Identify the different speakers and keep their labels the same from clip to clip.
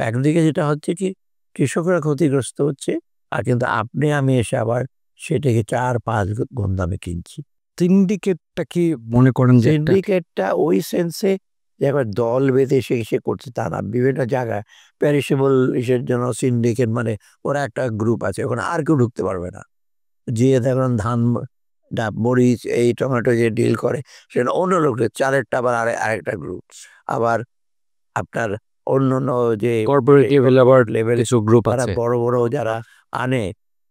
Speaker 1: একদিকে যেটা হচ্ছে কি কৃষকরা ক্ষতিগ্রস্ত হচ্ছে, আর কিন্তু আপনি আমি এসে আবার সেটাকে ৪-৫ গুণ দামে কিনছি।
Speaker 2: সিন্ডিকেটটা কি মনে করেন যে একটা
Speaker 1: সিন্ডিকেটটা ওই সেন্সে যে একবার দল বেঁধে সে করছে তা না। বিভিন্ন জায়গায় পেরিশেবল ইসের জন্য সিন্ডিকেট মানে ওরা একটা গ্রুপ আছে, ওখানে আর কেউ ঢুকতে পারবে না। যেয়ে দেখুন ধান, মরিচ, এই টমেটো যে ডিল করে সেটা অন্য লোকের, চালেরটা আবার আরেকটা গ্রুপ। আবার আপনার অন্যান্য যে
Speaker 2: কর্পোরেটিভ
Speaker 1: লেভেল
Speaker 2: কিছু গ্রুপ
Speaker 1: তারা
Speaker 2: আছে।
Speaker 1: বড় যারা আনে,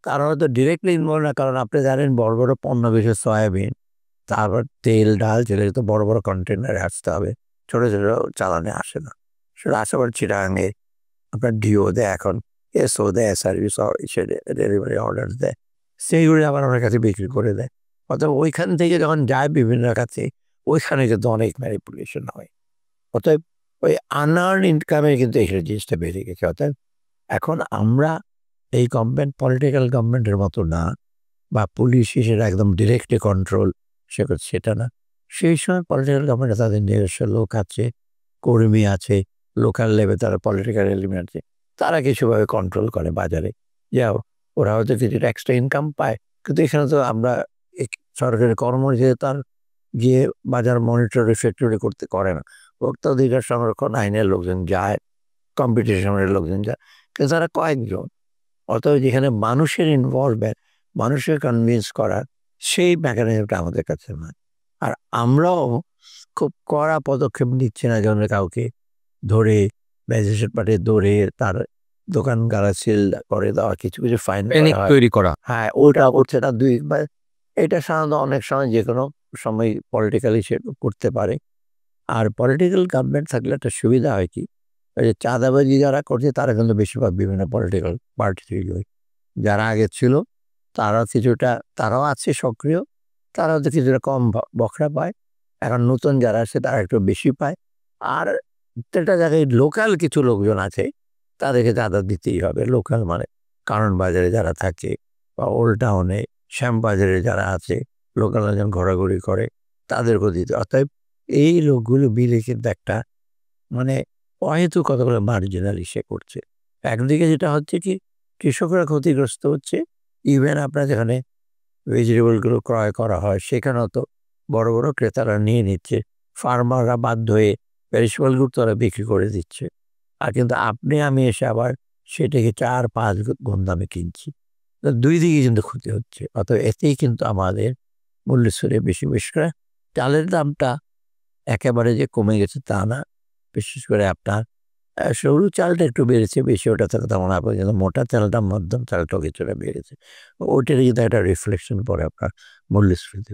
Speaker 1: তারা হয়তো ডিরেক্টলি ইনভলভ না, কারণ আপনি জানেন বড় পণ্য বিশেষ সয়াবিন, তারপর তেল, ডাল, যেগুলো তো বড় কন্টেনারে আসতে হবে, ছোট চালানে আসে না। সেটা আসাবার চিটাগাঙে আপনার ডিও দেয়, এখন এসও দেয়, সার্ভিস ডেলিভারি অর্ডার দেয়, সেইগুলি আবার আমার কাছে বিক্রি করে দেয়। অতএব ওইখান থেকে যখন যায় বিভিন্ন কাছে, ওইখানে কিন্তু অনেক ম্যানিপুলেশন হয়। অতএব ওই আনআর্ন ইনকামে কিন্তু এই জিনিসটা বেড়ে গেছে। অতএব এখন আমরা এই গভর্নমেন্ট পলিটিক্যাল গভর্নমেন্টের মতো না, বা পুলিশ হিসেবে একদম ডিরেক্টলি কন্ট্রোল সেটা না। সেই সময় পলিটিক্যাল গভর্নমেন্টে তাদের নিজস্ব লোক আছে, কর্মী আছে, লোকাল লেভেল তারা পলিটিক্যাল এলিমেন্ট আছে, তারা কিছুভাবে কন্ট্রোল করে বাজারে। যাও, ওরা হয়তো কিছুটা এক্সট্রা ইনকাম পায়, কিন্তু এখানে তো আমরা সরকারি কর্মচারী তার গিয়ে বাজার মনিটর রিফ্লেক্টরি করতে করে না। ভোক্তা অধিকার সংরক্ষণ আইনের লোকজন যায়, কম্পিটিশনের লোকজন যায়, কিন্তু তারা কয়েকজন। অতএব যেখানে মানুষের ইনভলভমেন্ট, মানুষের কনভিন্স করার সেই মেকানিজমটা আমাদের কাছে নয়। আর আমরাও খুব কড়া পদক্ষেপ নিচ্ছি না, যেন কাউকে ধরে ম্যাজিস্ট্রেট পাঠিয়ে ধরে তার দোকান গাড়া সিল করে দেওয়া, কিছু ফাইন
Speaker 2: তৈরি করা।
Speaker 1: হ্যাঁ, ওটা হচ্ছে না এটা সাধারণত অনেক সময় যে কোনো সময় পলিটিক্যালি সে করতে পারে। আর পলিটিক্যাল গভর্নমেন্ট থাকলে একটা সুবিধা হয় কি, ওই যে চাঁদাবাজি যারা করছে তারা কিন্তু বেশিরভাগ বিভিন্ন পলিটিক্যাল পার্টি তৈরি হয়। যারা আগে ছিল তারা কিছুটা, তারাও আছে সক্রিয়, তারা হয়তো কিছুটা কম বখরা পায়। এখন নতুন যারা আছে তারা একটু বেশি পায়। আর একটা জায়গায় লোকাল কিছু লোকজন আছে, তাদেরকে চাঁদা দিতেই হবে। লোকাল মানে কারণ বাজারে যারা থাকে, বা ওল্ড টাউনে শ্যামবাজারে যারা আছে, লোকাল একজন ঘোরাঘুরি করে, তাদেরকেও দিতে। অতএব এই লোকগুলো মিলে কিন্তু একটা মানে অহেতুক কতগুলো মার্জিনাল ইসে করছে। একদিকে যেটা হচ্ছে কি কৃষকরা ক্ষতিগ্রস্ত হচ্ছে, ইভেন আপনার যেখানে ভেজিটেবলগুলো ক্রয় করা হয় সেখানেও তো বড় ক্রেতারা নিয়ে নিচ্ছে, ফার্মাররা বাধ্য হয়ে পেরিশেবলগুলো তারা বিক্রি করে দিচ্ছে, আর কিন্তু আপনি আমি এসে আবার সেটাকে ৪-৫ গুণ দামে কিনছি। তো দুই দিকে কিন্তু ক্ষতি হচ্ছে। অতএব এতেই কিন্তু আমাদের মূল্যস্ফীতি বেশি। বিশেষ করে চালের দামটা একেবারে যে কমে গেছে তা না। বিশেষ করে আপনার সরু চালটা একটু বেড়েছে বেশি, ওটা থেকে তেমন আপনার কিন্তু মোটা চালটা, মধ্যম চালটাও কিছুটা বেড়েছে। ওইটারই কিন্তু একটা রিফ্লেকশন পড়ে আপনার মূল্যস্ফীতি।